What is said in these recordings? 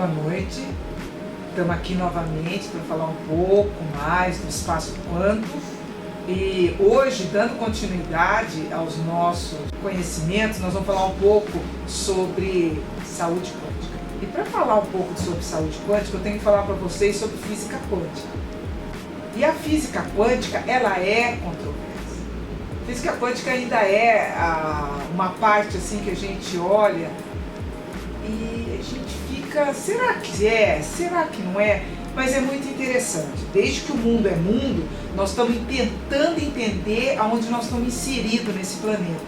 boa noite. Estamos aqui novamente para falar um pouco mais do espaço quântico e hoje, dando continuidade aos nossos conhecimentos, nós vamos falar um pouco sobre saúde quântica. E para falar um pouco sobre saúde quântica, eu tenho que falar para vocês sobre física quântica. E a física quântica, ela é controversa. A física quântica ainda é uma parte assim que a gente olha e a gente fica, será que é? Será que não é? Mas é muito interessante. Desde que o mundo é mundo, nós estamos tentando entender aonde nós estamos inseridos nesse planeta.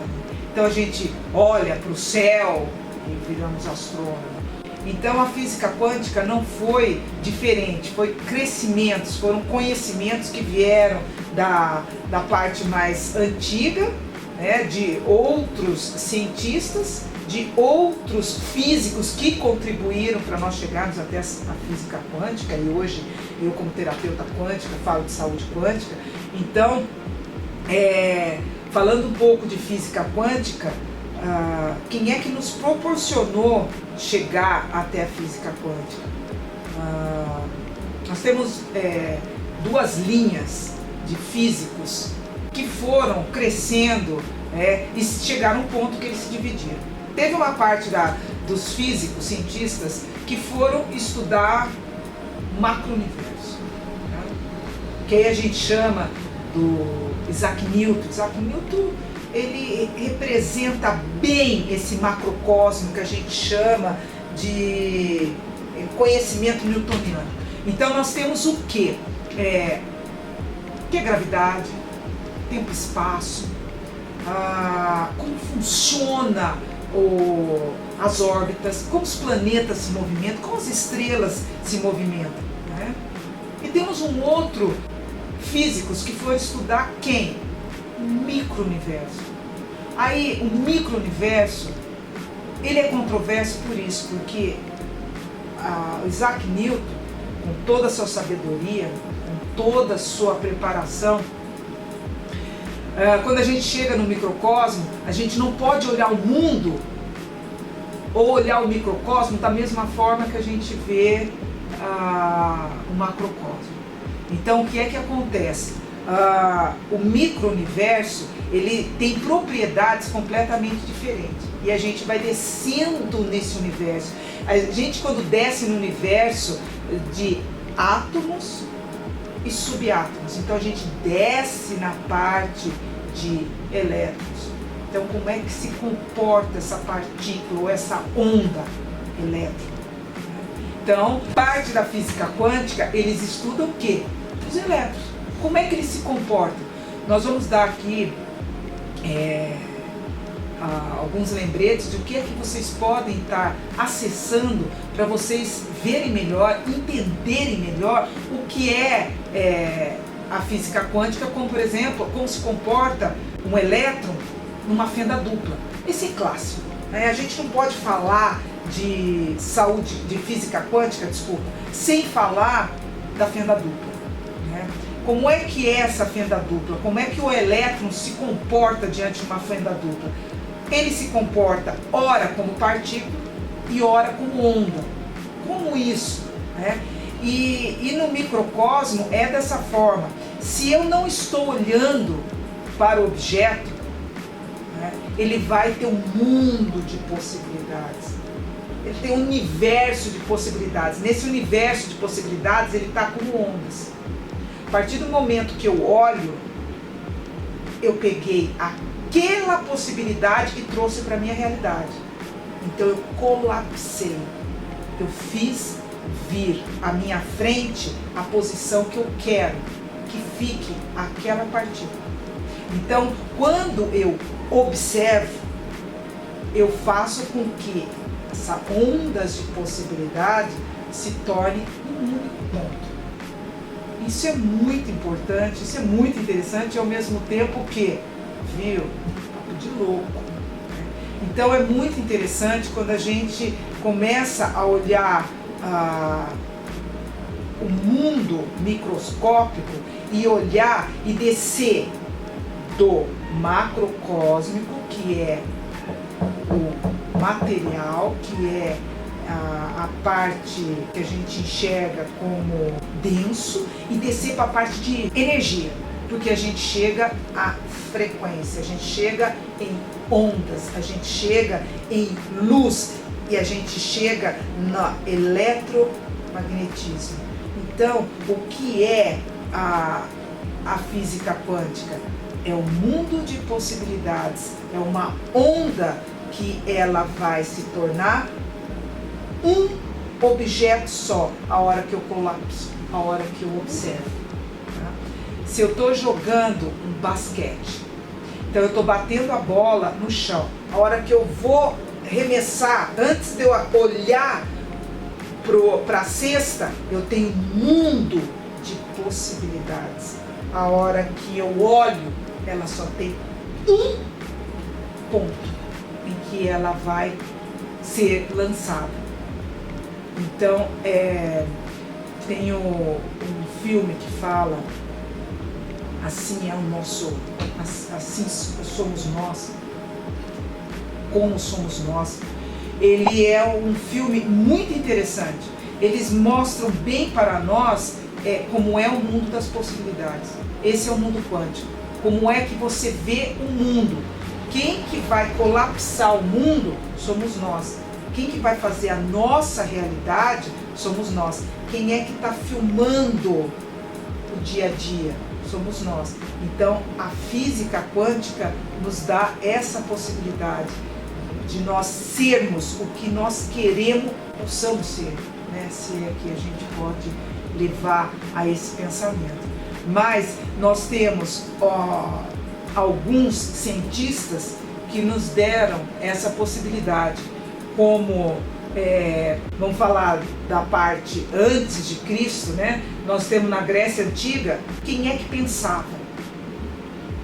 Então a gente olha para o céu e viramos astrônomos. Então a física quântica não foi diferente, foi crescimentos, foram conhecimentos que vieram da parte mais antiga, né, de outros cientistas, de outros físicos que contribuíram para nós chegarmos até a física quântica, e hoje eu, como terapeuta quântica, falo de saúde quântica. Então, falando um pouco de física quântica, quem é que nos proporcionou chegar até a física quântica? Nós temos duas linhas de físicos que foram crescendo e chegaram a um ponto que eles se dividiram. Teve uma parte dos físicos, cientistas, que foram estudar macro-universo, né? Que aí a gente chama do Isaac Newton. Isaac Newton, ele representa bem esse macrocosmo que a gente chama de conhecimento newtoniano. Então nós temos o quê? Que é gravidade, tempo e espaço, como funciona as órbitas, como os planetas se movimentam, como as estrelas se movimentam, né? E temos um outro físicos que foram estudar quem? O micro-universo. Aí o micro-universo, ele é controverso por isso, porque Isaac Newton, com toda a sua sabedoria, com toda a sua preparação, quando a gente chega no microcosmo, a gente não pode olhar o mundo ou olhar o microcosmo da mesma forma que a gente vê o macrocosmo. Então, o que é que acontece? O micro-universo, ele tem propriedades completamente diferentes. E a gente vai descendo nesse universo. A gente, quando desce no universo de átomos e subatômicos, então a gente desce na parte de elétrons. Então, como é que se comporta essa partícula ou essa onda elétrica? Então, parte da física quântica, eles estudam o quê? Os elétrons. Como é que eles se comportam? Nós vamos dar aqui alguns lembretes de o que é que vocês podem estar acessando para vocês verem melhor, entenderem melhor o que é a física quântica, como por exemplo, como se comporta um elétron numa fenda dupla. Esse é clássico, né? A gente não pode falar de saúde, de física quântica, desculpa, sem falar da fenda dupla, né? Como é que é essa fenda dupla? Como é que o elétron se comporta diante de uma fenda dupla? Ele se comporta ora como partícula e ora como onda. Como isso, né? E no microcosmo é dessa forma. Se eu não estou olhando para o objeto, né, ele vai ter um mundo de possibilidades. Ele tem um universo de possibilidades. Nesse universo de possibilidades, ele está como ondas. A partir do momento que eu olho, eu peguei aquela possibilidade e trouxe para a minha realidade. Então eu colapsei. Eu fiz vir à minha frente a posição que eu quero que fique aquela partícula. Então, quando eu observo, eu faço com que essa ondas de possibilidade se torne um único ponto. Isso é muito importante, isso é muito interessante, ao mesmo tempo que, viu, papo de louco. Então é muito interessante quando a gente começa a olhar o mundo microscópico e olhar e descer do macrocósmico, que é o material, que é a parte que a gente enxerga como denso e descer para a parte de energia, porque a gente chega à frequência, a gente chega em ondas, a gente chega em luz e a gente chega no eletromagnetismo. Então, o que é a física quântica? É um mundo de possibilidades, é uma onda que ela vai se tornar um objeto só, a hora que eu colapso, a hora que eu observo. Tá? Se eu estou jogando um basquete, então eu estou batendo a bola no chão, a hora que eu vou arremessar, antes de eu olhar para a cesta, eu tenho um mundo de possibilidades. A hora que eu olho, ela só tem um ponto em que ela vai ser lançada. Então, tem um filme que fala assim é o nosso, assim somos nós, como somos nós. Ele é um filme muito interessante. Eles mostram bem para nós como é o mundo das possibilidades. Esse é o mundo quântico. Como é que você vê o mundo? Quem que vai colapsar o mundo somos nós. Quem que vai fazer a nossa realidade somos nós. Quem é que está filmando o dia a dia? Somos nós. Então, a física quântica nos dá essa possibilidade de nós sermos o que nós queremos, possamos ser, né? Se é que a gente pode levar a esse pensamento. Mas nós temos alguns cientistas que nos deram essa possibilidade, como vamos falar da parte antes de Cristo, né? Nós temos na Grécia Antiga, quem é que pensava?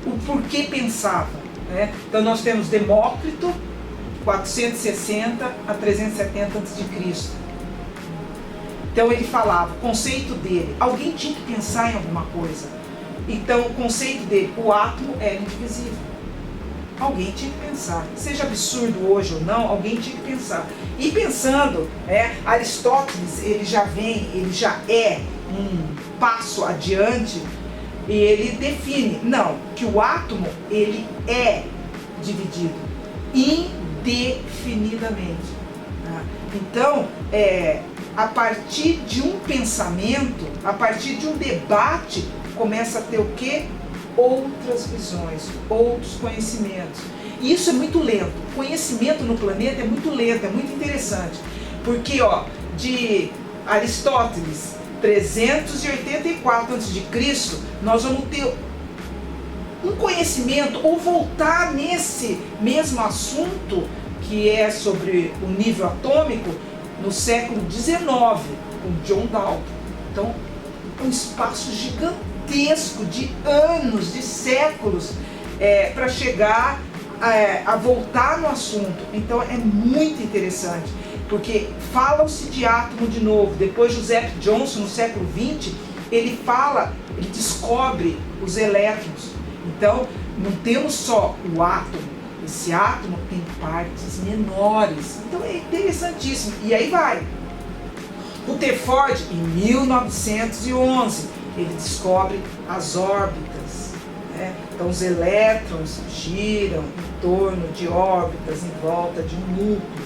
O porquê pensava, né? Então nós temos Demócrito, 460 a 370 a.C. Então ele falava, o conceito dele, alguém tinha que pensar em alguma coisa. Então o conceito dele, o átomo era indivisível. Alguém tinha que pensar. Seja absurdo hoje ou não, alguém tinha que pensar. E pensando, Aristóteles, ele já é um passo adiante e ele define, não, que o átomo, ele é dividido indefinidamente. Tá? Então, a partir de um pensamento, a partir de um debate, começa a ter o quê? Outras visões, outros conhecimentos. E isso é muito lento. O conhecimento no planeta é muito lento, é muito interessante. Porque, de Aristóteles, 384 a.C., nós vamos ter um conhecimento, ou voltar nesse mesmo assunto, que é sobre o nível atômico, no século XIX, com John Dalton. Então, um espaço gigantesco de anos, de séculos, para chegar a voltar no assunto. Então é muito interessante, porque fala-se de átomo de novo. Depois Joseph Johnson, no século XX, ele descobre os elétrons. Então não temos só o átomo, esse átomo tem partes menores. Então é interessantíssimo. E aí vai. Rutherford, em 1911, ele descobre as órbitas, né? Então os elétrons giram em torno de órbitas em volta de um núcleo.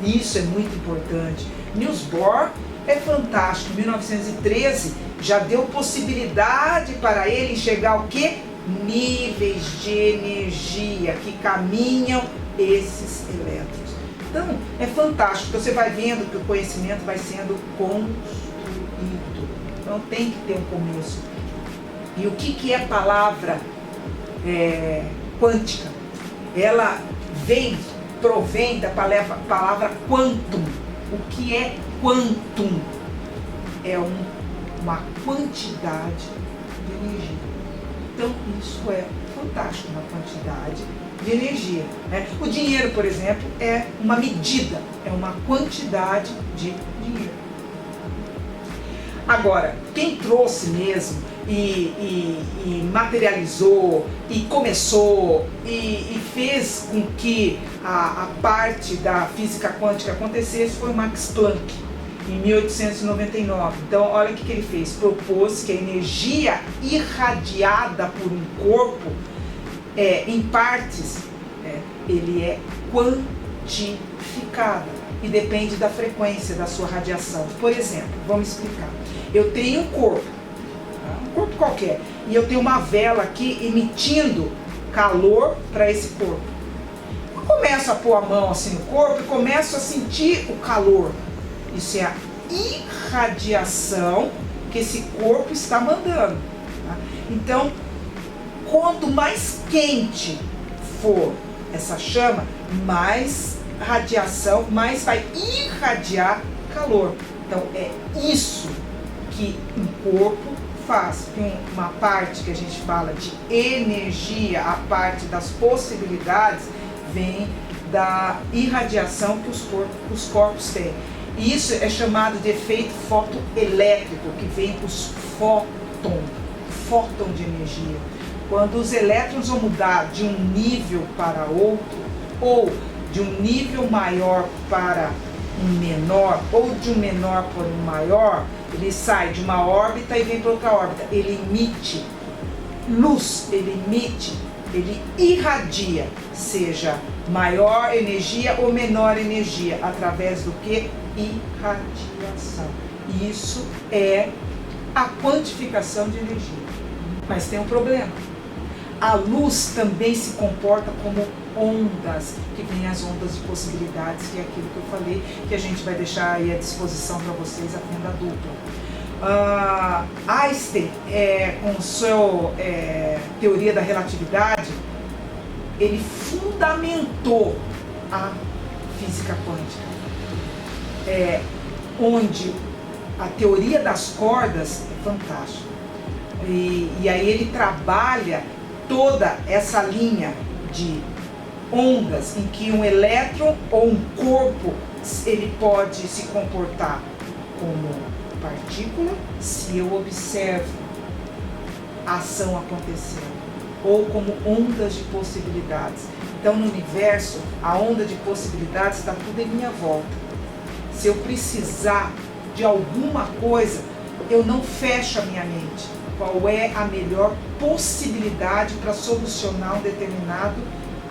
Isso é muito importante. Niels Bohr é fantástico. Em 1913 já deu possibilidade para ele enxergar o quê? Níveis de energia que caminham esses elétrons. Então é fantástico. Então, você vai vendo que o conhecimento vai sendo construído. Então tem que ter um começo. E o que é a palavra quântica? Ela provém da palavra quantum. O que é quantum? É uma quantidade de energia. Então isso é fantástico, uma quantidade de energia, né? O dinheiro, por exemplo, é uma medida, é uma quantidade de dinheiro. Agora, quem trouxe mesmo e materializou e começou e fez com que a parte da física quântica acontecesse foi Max Planck, em 1899. Então, olha o que ele fez. Propôs que a energia irradiada por um corpo, em partes, ele é quantificada e depende da frequência da sua radiação. Por exemplo, vamos explicar. Eu tenho um corpo qualquer, e eu tenho uma vela aqui emitindo calor para esse corpo. Eu começo a pôr a mão assim no corpo e começo a sentir o calor. Isso é a irradiação que esse corpo está mandando. Tá? Então, quanto mais quente for essa chama, mais radiação, mais vai irradiar calor. Então, é isso que um corpo faz. Uma parte que a gente fala de energia, a parte das possibilidades, vem da irradiação que os corpos têm. E isso é chamado de efeito fotoelétrico, que vem os fóton de energia. Quando os elétrons vão mudar de um nível para outro, ou de um nível maior para um menor, ou de um menor para um maior, ele sai de uma órbita e vem para outra órbita. Ele emite luz, ele irradia, seja maior energia ou menor energia, através do que? Irradiação. Isso é a quantificação de energia. Mas tem um problema. A luz também se comporta como ondas, que vem as ondas de possibilidades, que é aquilo que eu falei, que a gente vai deixar aí à disposição para vocês a fenda dupla. Einstein, com sua teoria da relatividade, ele fundamentou a física quântica, onde a teoria das cordas é fantástica. E aí ele trabalha toda essa linha de ondas em que um elétron ou um corpo ele pode se comportar como partícula se eu observo a ação acontecendo, ou como ondas de possibilidades. Então no universo a onda de possibilidades está tudo em minha volta. Se eu precisar de alguma coisa, eu não fecho a minha mente. Qual é a melhor possibilidade para solucionar um determinado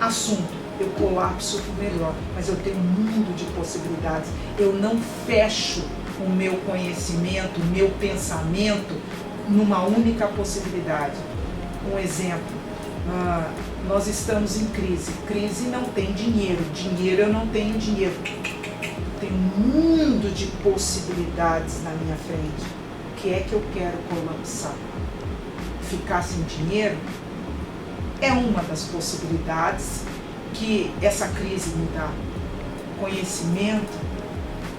assunto? Eu colapso o melhor, mas eu tenho um mundo de possibilidades. Eu não fecho o meu conhecimento, o meu pensamento numa única possibilidade. Um exemplo, nós estamos em crise. Crise não tem dinheiro. Dinheiro, eu não tenho dinheiro. Tem um mundo de possibilidades na minha frente. O que é que eu quero colapsar? Ficar sem dinheiro é uma das possibilidades que essa crise me dá. Conhecimento,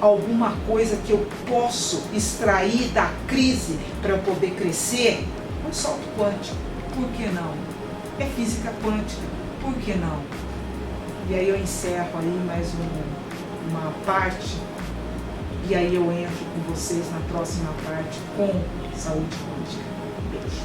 alguma coisa que eu posso extrair da crise para eu poder crescer, um salto quântico. Por que não? É física quântica. Por que não? E aí eu encerro aí mais uma parte, e aí eu entro com vocês na próxima parte com saúde quântica. Beijo.